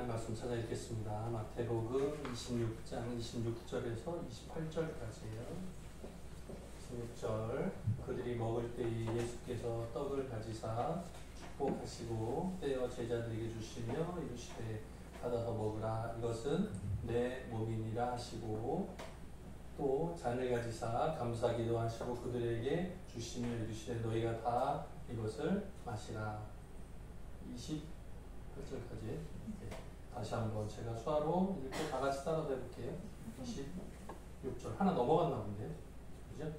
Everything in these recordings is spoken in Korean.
하나님 말씀 찾아 읽겠습니다. 마태복음 26장 26절에서 28절까지예요. 26절 그들이 먹을 때에 예수께서 떡을 가지사 축복하시고 떼어 제자들에게 주시며 이르시되 받아서 먹으라 이것은 내 몸이니라 하시고 또 잔을 가지사 감사기도 하시고 그들에게 주시며 이르시되 너희가 다 이것을 마시라. 28절까지 다시 한번 제가 수화로 읽고 다 같이 따라서 해볼게요. 26절 하나 넘어갔나 본데 그죠?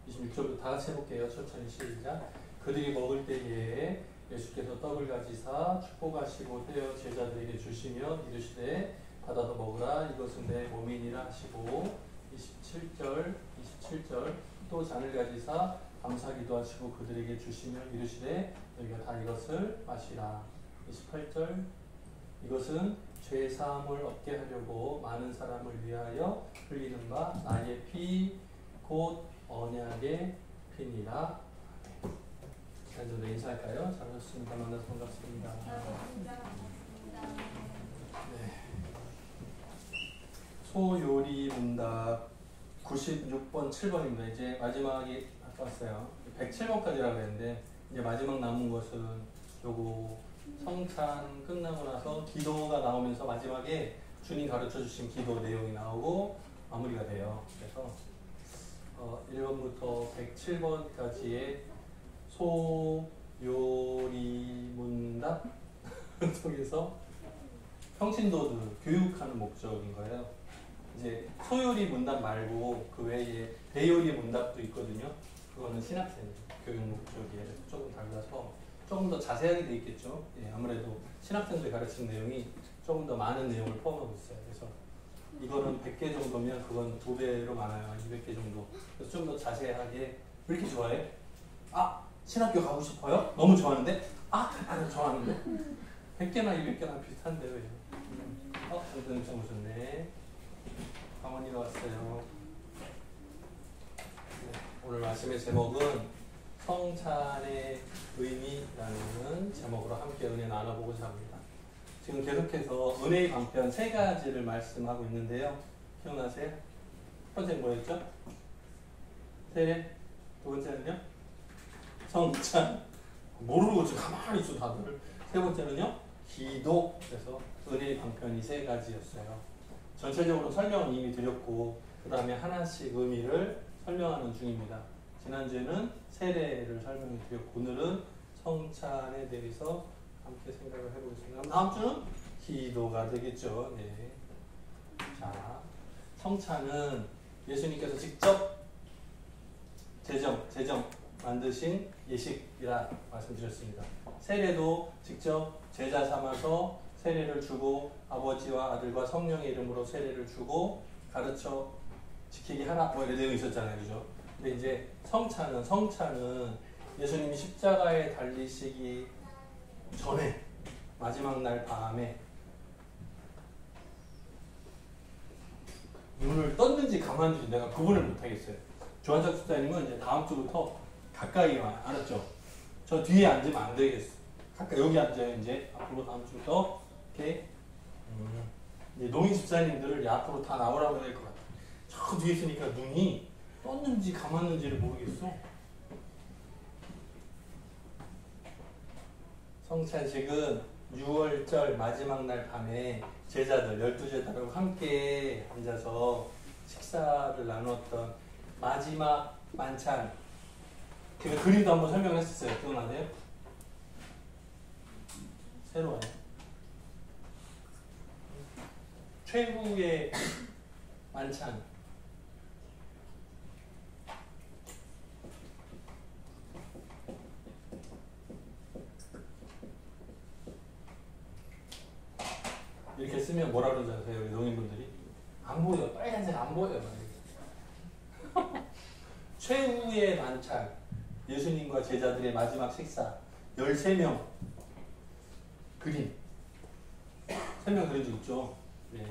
26절부터 다 같이 해볼게요. 천천히 시작. 그들이 먹을 때에 예수께서 떡을 가지사 축복하시고 떼어 제자들에게 주시며 이르시되 받아서 먹으라 이것은 내 몸이니라 하시고 27절 또 잔을 가지사 감사기도 하시고 그들에게 주시며 이르시되 너희가 다 이것을 마시라. 28절 이것은 죄사함을 얻게 하려고 많은 사람을 위하여 흘리는 바 나의 피 곧 언약의 피니라. 자녀들 인사할까요? 잘 오셨습니다. 만나서 반갑습니다. 네. 소요리 문답 96번 7번입니다. 이제 마지막이 아까 왔어요. 107번까지라고 했는데 이제 마지막 남은 것은 요거 성찬 끝나고 나서 기도가 나오면서 마지막에 주님 가르쳐 주신 기도 내용이 나오고 마무리가 돼요. 그래서 1번부터 107번까지의 소요리 문답 속에서 평신도들 교육하는 목적인 거예요. 이제 소요리 문답 말고 그 외에 대요리 문답도 있거든요. 그거는 신학생 교육 목적이에요. 조금 달라서 조금 더 자세하게 돼 있겠죠. 예, 아무래도 신학생들 가르치는 내용이 조금 더 많은 내용을 포함하고 있어요. 그래서 이거는 100개 정도면 그건 2배로 많아요. 200개 정도. 그래서 좀 더 자세하게 왜 이렇게 좋아해? 아! 신학교 가고 싶어요? 너무 좋아하는데? 아! 나는 좋아하는데? 100개나 200개나 비슷한데 왜? 선생님 참 오셨네. 강원이가 왔어요. 네, 오늘 말씀의 제목은 성찬의 의미라는 제목으로 함께 은혜 나눠보고자 합니다. 지금 계속해서 은혜의 방편 3가지를 말씀하고 있는데요. 기억나세요? 첫 번째 뭐였죠? 세례. 두 번째는요? 성찬. 모르고 지금 가만히 있어 다들. 세 번째는요? 기도. 그래서 은혜의 방편이 3가지였어요. 전체적으로 설명은 이미 드렸고 그 다음에 하나씩 의미를 설명하는 중입니다. 지난주에는 세례를 설명해 드렸고 오늘은 성찬에 대해서 함께 생각을 해보겠습니다. 다음 주는 기도가 되겠죠. 네. 자, 성찬은 예수님께서 직접 제정 만드신 예식이라 말씀드렸습니다. 세례도 직접 제자 삼아서 세례를 주고 아버지와 아들과 성령의 이름으로 세례를 주고 가르쳐 지키게 하라 뭐 이런 내용이 있었잖아요. 그죠? 근데 이제 성찬은 예수님이 십자가에 달리시기 전에 마지막 날 밤에 눈을 떴는지 감았는지 내가 구분을 못하겠어요. 조한석 집사님은 이제 다음 주부터 가까이 와. 알았죠? 저 뒤에 앉으면 안 되겠어. 가까이 여기 앉아요. 이제 앞으로 다음 주부터 이렇게 이제 노인 집사님들을 앞으로 다 나오라고 할 것 같아. 저 뒤에 있으니까 눈이 떴는지 감았는지를 모르겠어. 성찬식은 6월절 마지막 날 밤에 제자들 12제자들하고 함께 앉아서 식사를 나누었던 마지막 만찬. 제가 그림도 한번 설명을 했었어요. 기억나세요? 새로워요. 최후의 만찬. 이렇게 쓰면 뭐라 그러지 아세요? 우리 농인분들이? 안 보여. 빨간색 안 보여. 최후의 만찬. 예수님과 제자들의 마지막 식사. 13명 그림. 설명 그린 적 있죠? 네.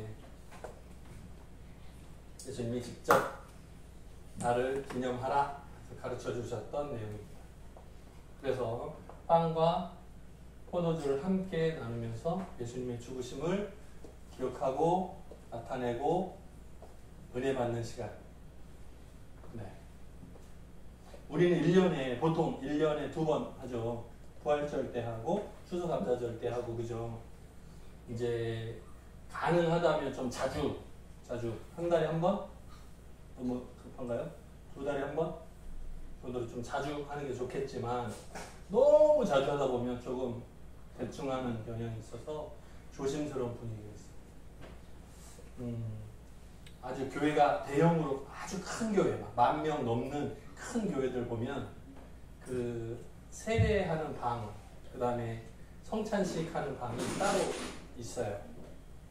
예수님이 직접 나를 기념하라 가르쳐 주셨던 내용입니다. 그래서 빵과 포도주를 함께 나누면서 예수님의 죽으심을 기억하고 나타내고 은혜 받는 시간. 네. 우리는 1년에 보통 1년에 2번 하죠. 부활절 때 하고 추수감사절 때 하고 그죠. 이제 가능하다면 좀 자주 한 달에 한 번? 너무 급한가요? 2달에 한 번? 정도로 좀 자주 하는 게 좋겠지만 너무 자주 하다 보면 조금 대충 하는 경향이 있어서 조심스러운 분위기가 있어요. 아주 교회가 대형으로 아주 큰 교회, 10,000명 넘는 큰 교회들 보면 그 세례하는 방, 그 다음에 성찬식 하는 방이 따로 있어요.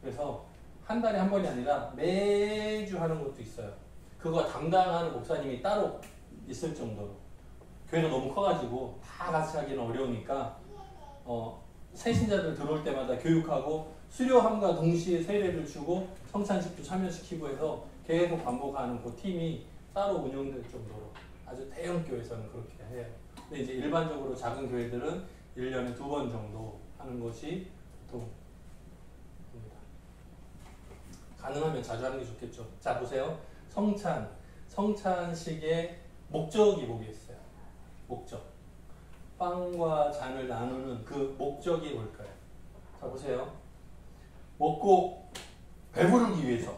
그래서 한 달에 한 번이 아니라 매주 하는 것도 있어요. 그거 담당하는 목사님이 따로 있을 정도로. 교회가 너무 커가지고 다 같이 하기는 어려우니까 새신자들 들어올 때마다 교육하고 수료함과 동시에 세례를 주고 성찬식도 참여시키고 해서 계속 반복하는 그 팀이 따로 운영될 정도로 아주 대형 교회에서는 그렇게 해요. 근데 이제 일반적으로 작은 교회들은 1년에 2번 정도 하는 것이 보통입니다. 가능하면 자주 하는 게 좋겠죠. 자, 보세요. 성찬식의 목적이 뭐겠어요? 목적. 빵과 잔을 나누는 그 목적이 뭘까요? 자, 보세요. 먹고 배부르기 위해서.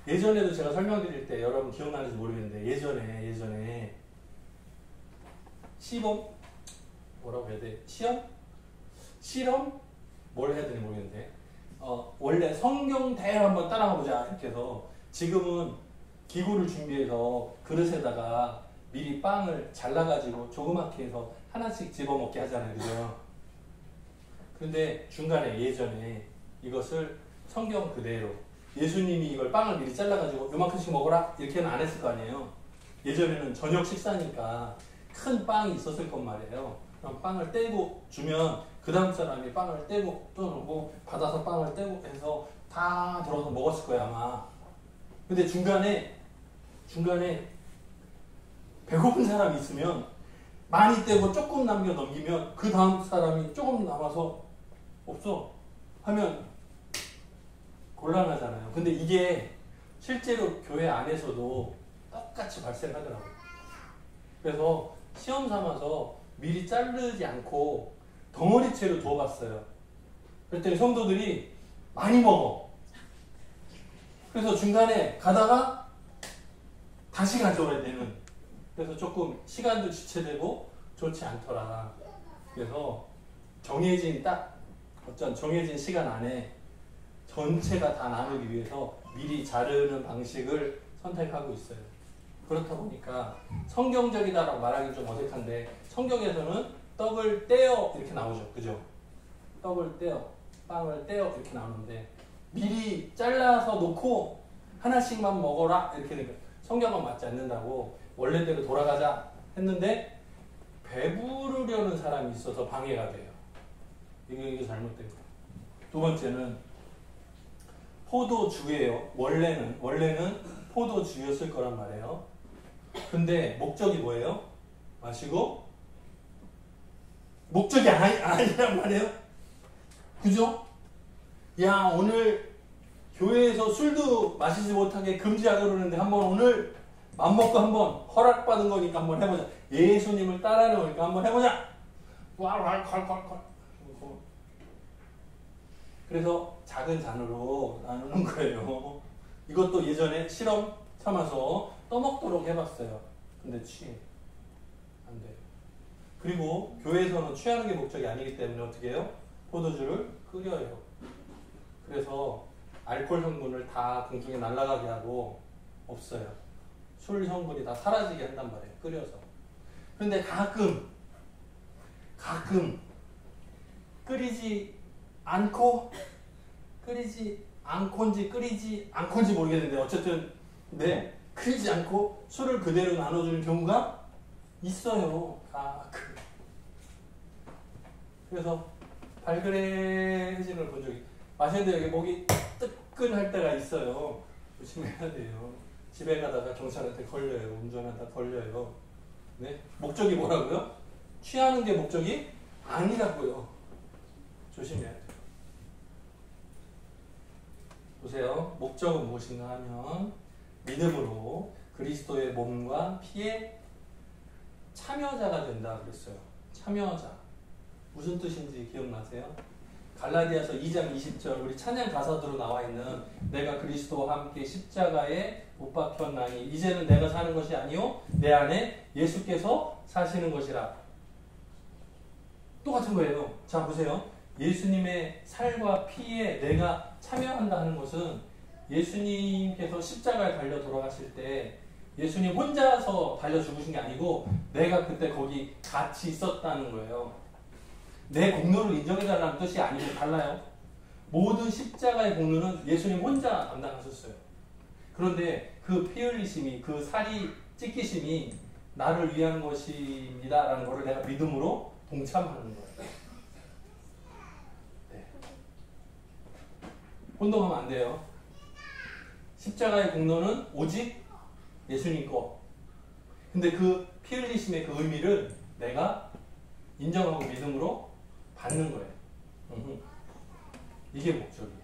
예전에도 제가 설명드릴 때 여러분 기억나는지 모르겠는데 예전에 시범? 뭐라고 해야 돼? 실험? 뭘 해야 되는지 모르겠는데 원래 성경 대화 한번 따라가 보자 이렇게 해서 지금은 기구를 준비해서 그릇에다가 미리 빵을 잘라가지고 조그맣게 해서 하나씩 집어먹게 하잖아요. 그죠? 근데 중간에 예전에 이것을 성경 그대로 예수님이 이걸 빵을 미리 잘라가지고 요만큼씩 먹어라 이렇게는 안 했을 거 아니에요. 예전에는 저녁 식사니까 큰 빵이 있었을 것 말이에요. 그럼 빵을 떼고 주면 그 다음 사람이 빵을 떼고 또 놓고 받아서 빵을 떼고 해서 다 들어서 먹었을 거예요 아마. 근데 중간에 배고픈 사람이 있으면 많이 떼고 조금 남겨 넘기면 그 다음 사람이 조금 남아서 없어 하면 곤란하잖아요. 근데 이게 실제로 교회 안에서도 똑같이 발생하더라고요. 그래서 시험 삼아서 미리 자르지 않고 덩어리째로 두어봤어요. 그랬더니 성도들이 많이 먹어. 그래서 중간에 가다가 다시 가져와야 되는. 그래서 조금 시간도 지체되고 좋지 않더라. 그래서 정해진 시간 안에 전체가 다 나누기 위해서 미리 자르는 방식을 선택하고 있어요. 그렇다 보니까 성경적이다라고 말하기 좀 어색한데 성경에서는 떡을 떼어 이렇게 나오죠. 그죠? 떡을 떼어, 빵을 떼어 이렇게 나오는데 미리 잘라서 놓고 하나씩만 먹어라 이렇게 되니까 성경은 맞지 않는다고 원래대로 돌아가자 했는데 배부르려는 사람이 있어서 방해가 돼요. 이게 잘못된 거예요. 두 번째는 포도주예요. 원래는 포도주였을 거란 말이에요. 근데 목적이 뭐예요? 마시고 목적이 아니란 말이에요. 그죠? 야, 오늘 교회에서 술도 마시지 못하게 금지하고 그러는데 한번 오늘 맘먹고 한번 허락받은 거니까 한번 해보자. 예수님을 따라하는 거니까 한번 해보자. 그래서 작은 잔으로 나누는 거예요. 이것도 예전에 실험 삼아서 떠먹도록 해봤어요. 근데 취해. 안 돼요. 그리고 교회에서는 취하는 게 목적이 아니기 때문에 어떻게 해요? 포도주를 끓여요. 그래서 알코올 성분을 다 공중에 날아가게 하고 없어요. 술 성분이 다 사라지게 한단 말이에요. 끓여서. 그런데 가끔 끓이지 않고인지 모르겠는데 어쨌든 네, 끓이지 않고 술을 그대로 나눠주는 경우가 있어요. 가끔. 그래서 발그레해지는 본 적이 마시는데 여기 목이 뜨끈할 때가 있어요. 조심해야 돼요. 집에 가다가 경찰한테 걸려요. 운전하다 걸려요. 네? 목적이 뭐라고요? 취하는 게 목적이 아니라고요. 조심해야 돼요. 보세요. 목적은 무엇인가 하면 믿음으로 그리스도의 몸과 피에 참여자가 된다 그랬어요. 참여자. 무슨 뜻인지 기억나세요? 갈라디아서 2장 20절 우리 찬양 가사대로 나와 있는 내가 그리스도와 함께 십자가에 못 박혔나니 이제는 내가 사는 것이 아니요 내 안에 예수께서 사시는 것이라. 똑같은 거예요. 자 보세요. 예수님의 살과 피에 내가 참여한다 하는 것은 예수님께서 십자가에 달려 돌아가실 때 예수님 혼자서 달려 죽으신 게 아니고 내가 그때 거기 같이 있었다는 거예요. 내 공로를 인정해달라는 뜻이 아니고 달라요. 모든 십자가의 공로는 예수님 혼자 담당하셨어요. 그런데 그 피 흘리심이, 그 살이 찢기심이 나를 위한 것입니다 라는 것을 내가 믿음으로 동참하는 거예요. 네. 혼동하면 안 돼요. 십자가의 공로는 오직 예수님 거. 근데 그 피 흘리심의 그 의미를 내가 인정하고 믿음으로 받는 거예요. 이게 목적이에요.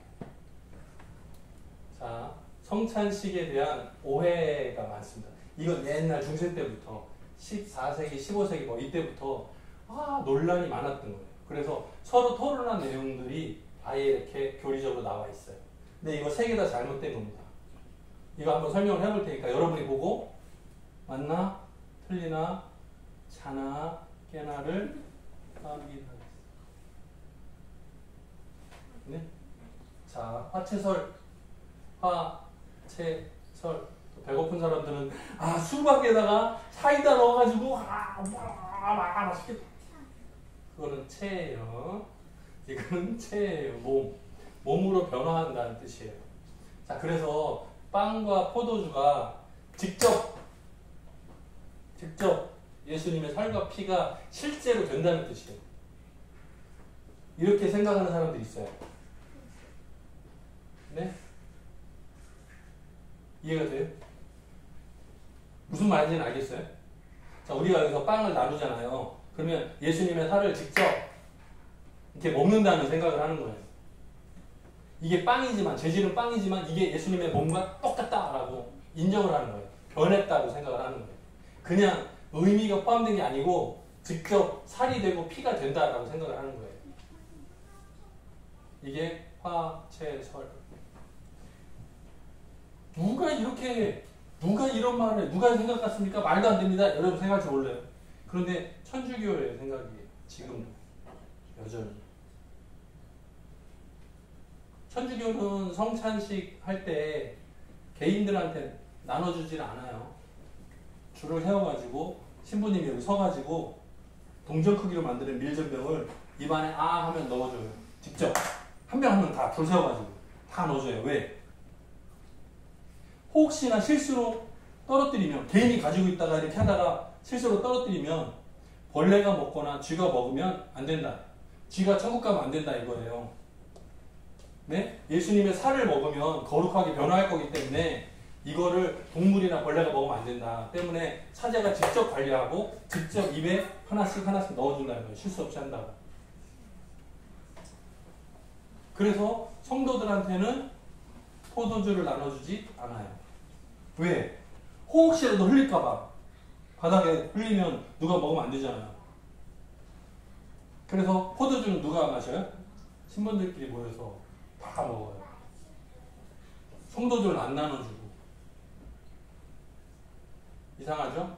자, 성찬식에 대한 오해가 많습니다. 이건 옛날 중세 때부터 14세기, 15세기 뭐 이때부터 논란이 많았던 거예요. 그래서 서로 토론한 내용들이 아예 이렇게 교리적으로 나와 있어요. 근데 이거 세 개 다 잘못된 겁니다. 이거 한번 설명을 해볼 테니까 여러분이 보고 맞나? 틀리나? 차나? 깨나를 확인하겠습니다. 네? 자, 화채설. 배고픈 사람들은 수박에다가 사이다 넣어가지고 맛있겠다. 그거는 채예요. 이거는 채예요. 몸으로 변화한다는 뜻이에요. 자, 그래서 빵과 포도주가 직접 예수님의 살과 피가 실제로 된다는 뜻이에요. 이렇게 생각하는 사람들이 있어요. 네? 이해가 돼요? 무슨 말인지는 알겠어요? 자, 우리가 여기서 빵을 나누잖아요. 그러면 예수님의 살을 직접 이렇게 먹는다는 생각을 하는 거예요. 이게 빵이지만, 재질은 빵이지만 이게 예수님의 몸과 똑같다라고 인정을 하는 거예요. 변했다고 생각을 하는 거예요. 그냥 의미가 포함된 게 아니고 직접 살이 되고 피가 된다라고 생각을 하는 거예요. 이게 화채설. 누가 이런 말을 누가 생각했습니까? 말도 안 됩니다. 여러분 생각할지 몰라요. 그런데 천주교의 생각이에요. 지금 여전히. 천주교는 성찬식 할 때 개인들한테 나눠주질 않아요. 줄을 세워가지고 신부님이 여기 서가지고 동전 크기로 만드는 밀전병을 입안에 하면 넣어줘요. 직접. 한 명 한 명 다 줄 세워가지고 다 넣어줘요. 왜? 혹시나 실수로 떨어뜨리면, 개인이 가지고 있다가 이렇게 하다가 실수로 떨어뜨리면 벌레가 먹거나 쥐가 먹으면 안 된다. 쥐가 천국 가면 안 된다 이거예요. 네? 예수님의 살을 먹으면 거룩하게 변화할 거기 때문에 이거를 동물이나 벌레가 먹으면 안 된다. 때문에 사제가 직접 관리하고 직접 입에 하나씩 넣어준다는 거예요. 실수 없이 한다고. 그래서 성도들한테는 포도주를 나눠주지 않아요. 왜? 혹시라도 흘릴까봐. 바닥에 흘리면 누가 먹으면 안 되잖아요. 그래서 포도주는 누가 마셔요? 신분들끼리 모여서 다 먹어요. 성도들은 안 나눠주고. 이상하죠?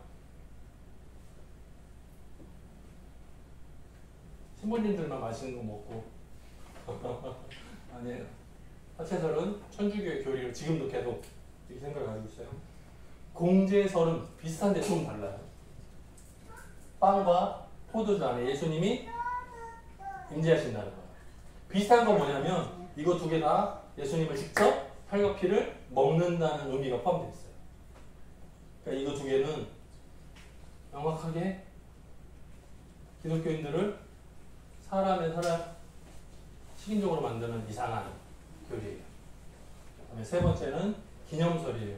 신부님들만 마시는 거 먹고. 아니에요. 화채설은 천주교의 교리를 지금도 계속 이렇게 생각을 가지고 있어요. 공제설은 비슷한데 좀 달라요. 빵과 포도주 안에 예수님이 임재하신다는 거예요. 비슷한 건 뭐냐면 이거 두 개 다 예수님을 직접 살과 피를 먹는다는 의미가 포함되어 있어요. 그러니까 이거 두 개는 명확하게 기독교인들을 사람의 식인종으로 만드는 이상한 교리예요. 그다음에 세 번째는 기념설이에요.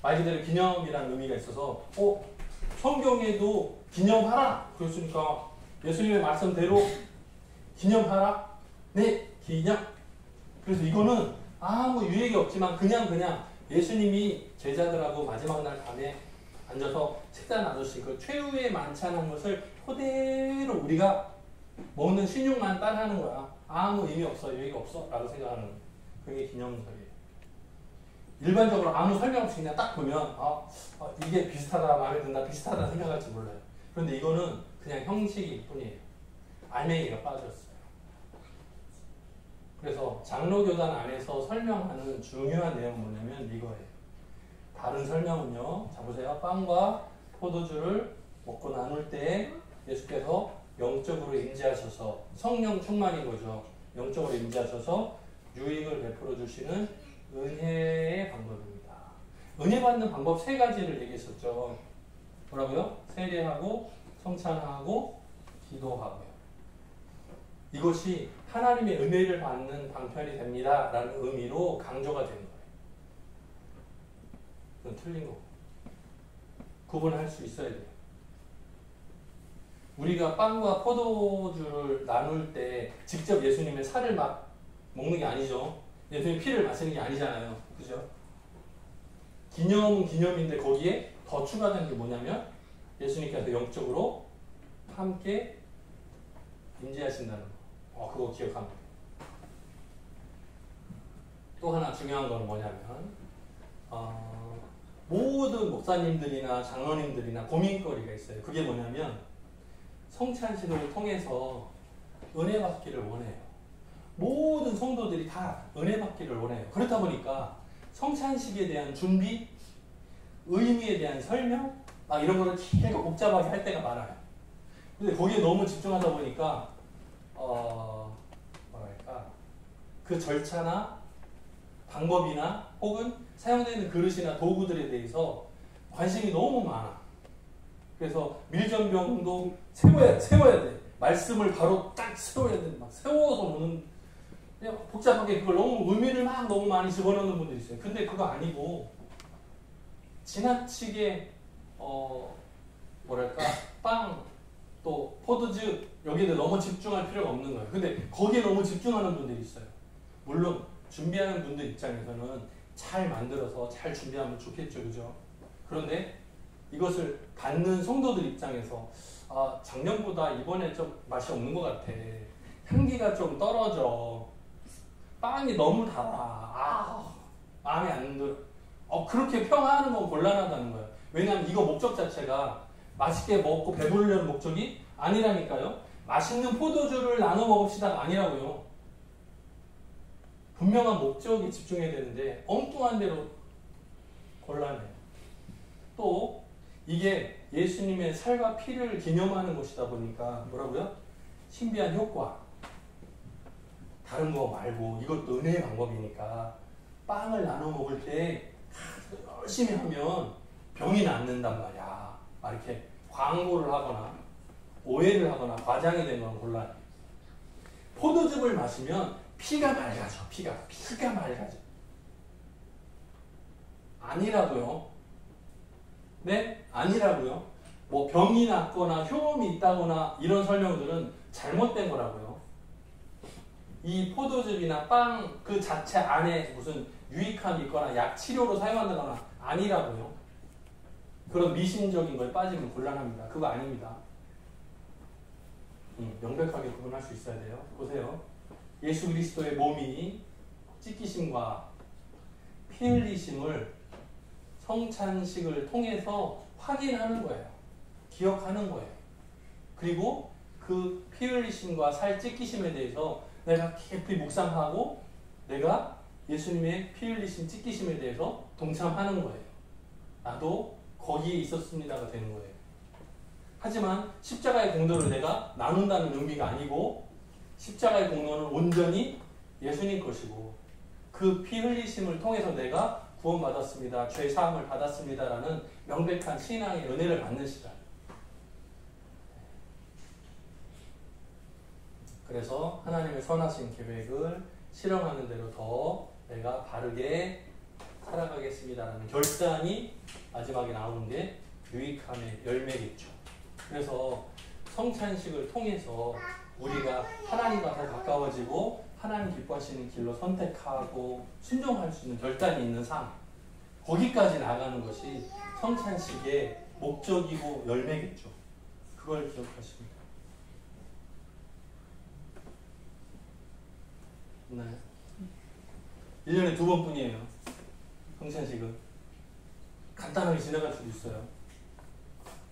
말 그대로 기념이라는 의미가 있어서 성경에도 기념하라 그랬으니까 예수님의 말씀대로 기념하라? 네, 기념. 그래서 이거는 아무 유익이 없지만 그냥 예수님이 제자들하고 마지막 날 밤에 앉아서 식사 나누신 그 최후의 만찬한 것을 그대로 우리가 먹는 신용만 따라하는 거야. 아무 의미 없어, 유익이 없어 라고 생각하는 거야. 그게 기념설이에요. 일반적으로 아무 설명 없이 그냥 딱 보면 이게 비슷하다, 마음에 든다, 비슷하다 생각할지 몰라요. 그런데 이거는 그냥 형식일 뿐이에요. 알맹이가 빠졌어요. 그래서 장로교단 안에서 설명하는 중요한 내용은 뭐냐면 이거예요. 다른 설명은요. 자 보세요. 빵과 포도주를 먹고 나눌 때 예수께서 영적으로 임재하셔서 성령 충만인 거죠. 영적으로 임재하셔서 유익을 베풀어 주시는 은혜의 방법입니다. 은혜 받는 방법 세 가지를 얘기했었죠. 뭐라고요? 세례하고 성찬하고 기도하고요. 이것이 하나님의 은혜를 받는 방편이 됩니다. 라는 의미로 강조가 되는 거예요. 그건 틀린 거고. 구분할 수 있어야 돼요. 우리가 빵과 포도주를 나눌 때 직접 예수님의 살을 막 먹는 게 아니죠. 예수님 피를 마시는 게 아니잖아요. 그죠? 기념은 기념인데 거기에 더 추가된 게 뭐냐면 예수님께서 영적으로 함께 임재하신다는 거. 그거 기억합니다. 또 하나 중요한 건 뭐냐면 모든 목사님들이나 장로님들이나 고민거리가 있어요. 그게 뭐냐면 성찬식을 통해서 은혜 받기를 원해요. 모든 성도들이 다 은혜 받기를 원해요. 그렇다 보니까 성찬식에 대한 준비, 의미에 대한 설명 이런 거를 계속 복잡하게 할 때가 많아요. 근데 거기에 너무 집중하다 보니까 그 절차나 방법이나 혹은 사용되는 그릇이나 도구들에 대해서 관심이 너무 많아. 그래서 밀전병도 세워야 돼. 말씀을 바로 딱 세워야 돼. 막 세워서 보는 복잡하게 그걸 너무 의미를 막 너무 많이 집어넣는 분들이 있어요. 근데 그거 아니고 지나치게 빵 또 포도주 여기에 너무 집중할 필요가 없는 거예요. 근데 거기에 너무 집중하는 분들이 있어요. 물론 준비하는 분들 입장에서는 잘 만들어서 잘 준비하면 좋겠죠. 그죠? 그런데 이것을 받는 성도들 입장에서 작년보다 이번에 좀 맛이 없는 것 같아. 향기가 좀 떨어져. 빵이 너무 달아. 마음에 안 들어. 그렇게 평가하는 건 곤란하다는 거예요. 왜냐하면 이거 목적 자체가 맛있게 먹고 배부르려는 목적이 아니라니까요. 맛있는 포도주를 나눠 먹읍시다가 아니라고요. 분명한 목적에 집중해야 되는데 엉뚱한 대로 곤란해요. 또 이게 예수님의 살과 피를 기념하는 것이다 보니까 뭐라고요? 신비한 효과. 다른 거 말고 이것도 은혜의 방법이니까 빵을 나눠 먹을 때 열심히 하면 병이 낫는단 말이야. 이렇게 광고를 하거나 오해를 하거나 과장이 되는 건 곤란해. 포도즙을 마시면 피가 맑아져. 피가 맑아져. 아니라고요. 네? 아니라고요. 뭐 병이 났거나 효험이 있다거나 이런 설명들은 잘못된 거라고요. 이 포도즙이나 빵 그 자체 안에 무슨 유익함이 있거나 약 치료로 사용한다거나 아니라고요. 그런 미신적인 거에 빠지면 곤란합니다. 그거 아닙니다. 명백하게 구분할 수 있어야 돼요. 보세요. 예수 그리스도의 몸이 찢기심과 피 흘리심을 성찬식을 통해서 확인하는 거예요. 기억하는 거예요. 그리고 그 피 흘리심과 살 찢기심에 대해서 내가 깊이 묵상하고 내가 예수님의 피 흘리심 찢기심에 대해서 동참하는 거예요. 나도 거기에 있었습니다가 되는 거예요. 하지만 십자가의 공로를 내가 나눈다는 의미가 아니고 십자가의 공로는 온전히 예수님 것이고 그 피 흘리심을 통해서 내가 구원받았습니다. 죄 사함을 받았습니다라는 명백한 신앙의 은혜를 받는 시간. 그래서 하나님의 선하신 계획을 실행하는 대로 더 내가 바르게 살아가겠습니다라는 결단이 마지막에 나오는 게 유익함의 열매겠죠. 그래서 성찬식을 통해서 우리가 하나님과 더 가까워지고 하나님 기뻐하시는 길로 선택하고 순종할 수 있는 결단이 있는 삶, 거기까지 나가는 것이 성찬식의 목적이고 열매겠죠. 그걸 기억하십니다. 있나요? 1년에 2번뿐이에요. 성찬식은 간단하게 지나갈 수도 있어요.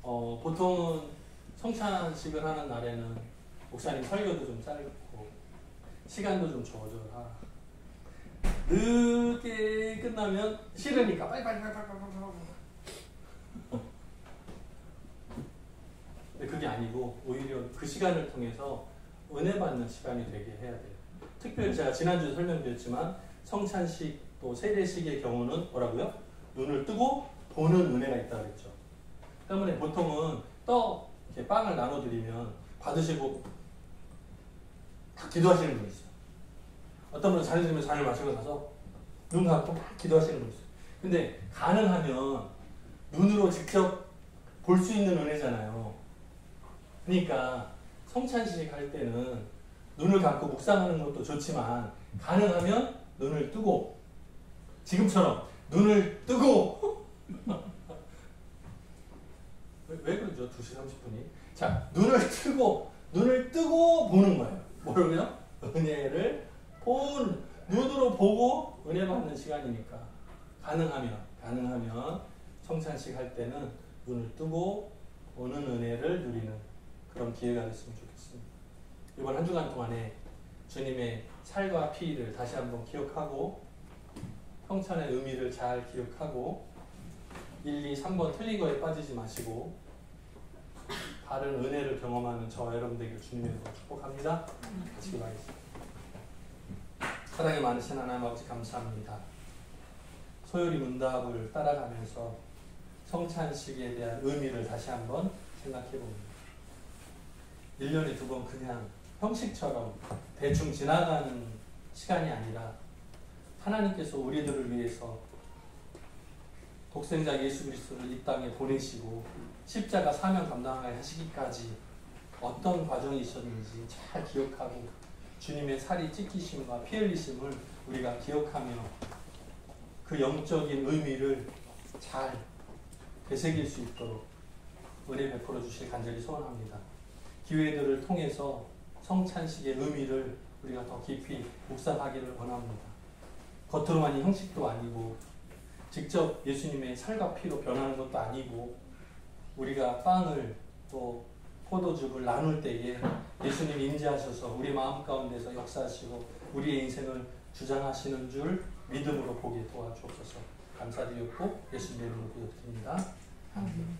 보통은 성찬식을 하는 날에는 목사님 설교도 좀 짧고 시간도 좀 조절하라. 늦게 끝나면 싫으니까 빨리. 근데 그게 아니고 오히려 그 시간을 통해서 은혜 받는 시간이 되게 해야 돼요. 특별히 제가 지난주에 설명드렸지만 성찬식 또 세례식의 경우는 뭐라고요? 눈을 뜨고 보는 은혜가 있다고 그랬죠. 때문에 보통은 떡 이렇게 빵을 나눠드리면 받으시고 다 기도하시는 분이 있어요. 어떤 분은 잔을 들면 잔을 마시고 나서 눈 감고 막 기도하시는 분이 있어요. 근데 가능하면 눈으로 직접 볼 수 있는 은혜잖아요. 그러니까 성찬식 할 때는 눈을 감고 묵상하는 것도 좋지만 가능하면 눈을 뜨고 지금처럼 눈을 뜨고 왜 그러죠? 2시 30분이 자 눈을 뜨고 보는 거예요. 뭐라고요? 은혜를 눈으로 보고 은혜 받는 시간이니까 가능하면 성찬식 할 때는 눈을 뜨고 보는 은혜를 누리는 그런 기회가 됐으면 좋겠습니다. 이번 한 주간 동안에 주님의 살과 피를 다시 한번 기억하고 성찬의 의미를 잘 기억하고 1, 2, 3번 틀린 거에 빠지지 마시고 바른 은혜를 경험하는 저와 여러분 되기를 주님의 이름으로 축복합니다. 같이 기도하겠습니다. 사랑이 많으신 하나님 아버지 감사합니다. 소요리 문답을 따라가면서 성찬식에 대한 의미를 다시 한번 생각해 봅니다. 1년에 2번 그냥 형식처럼 대충 지나가는 시간이 아니라 하나님께서 우리들을 위해서 독생자 예수 그리스도를 이 땅에 보내시고 십자가 사명 감당하게 하시기까지 어떤 과정이 있었는지 잘 기억하고 주님의 살이 찢기심과 피 흘리심을 우리가 기억하며 그 영적인 의미를 잘 되새길 수 있도록 은혜 베풀어 주실 간절히 소원합니다. 기회들을 통해서 성찬식의 의미를 우리가 더 깊이 묵상하기를 원합니다. 겉으로만이 형식도 아니고 직접 예수님의 살과 피로 변하는 것도 아니고 우리가 빵을 또 포도즙을 나눌 때에 예수님이 임재하셔서 우리 마음 가운데서 역사하시고 우리의 인생을 주장하시는 줄 믿음으로 보게 도와주옵소서. 감사드렸고 예수님의 이름으로 기도드립니다. 아멘.